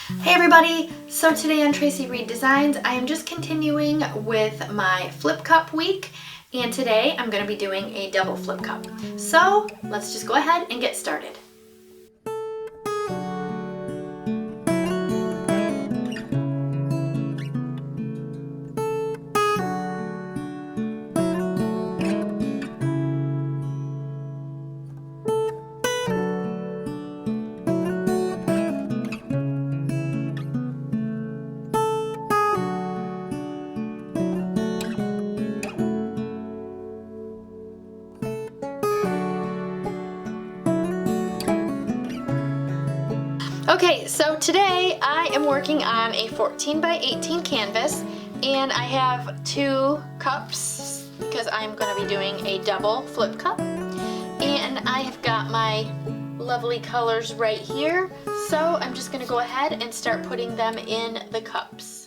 Hey everybody! So today on Tracie Reed Designs, I am just continuing with my flip cup week, and today I'm going to be doing a double flip cup. So let's just go ahead and get started. Okay, so today I am working on a 14 by 18 canvas, and I have two cups because I'm going to be doing a double flip cup, and I have got my lovely colors right here, so I'm just going to go ahead and start putting them in the cups.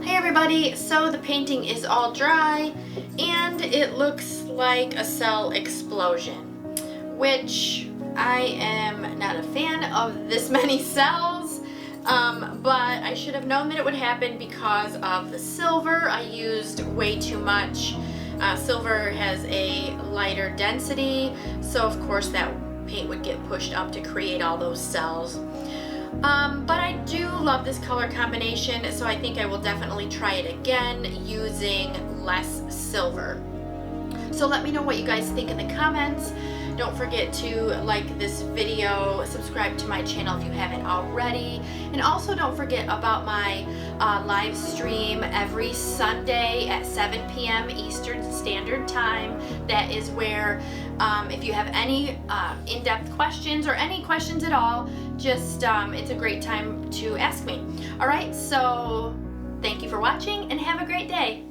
Hey everybody, so the painting is all dry and it looks like a cell explosion, which I am not a fan of this many cells, but I should have known that it would happen because of the silver. I used way too much. Silver has a lighter density, so of course that paint would get pushed up to create all those cells. But I do love this color combination, so I think I will definitely try it again using less silver. So let me know what you guys think in the comments. Don't forget to like this video, subscribe to my channel if you haven't already, and also don't forget about my live stream every Sunday at 7 p.m. Eastern Standard Time. That is where if you have any in-depth questions or any questions at all, just it's a great time to ask me. All right, so thank you for watching and have a great day.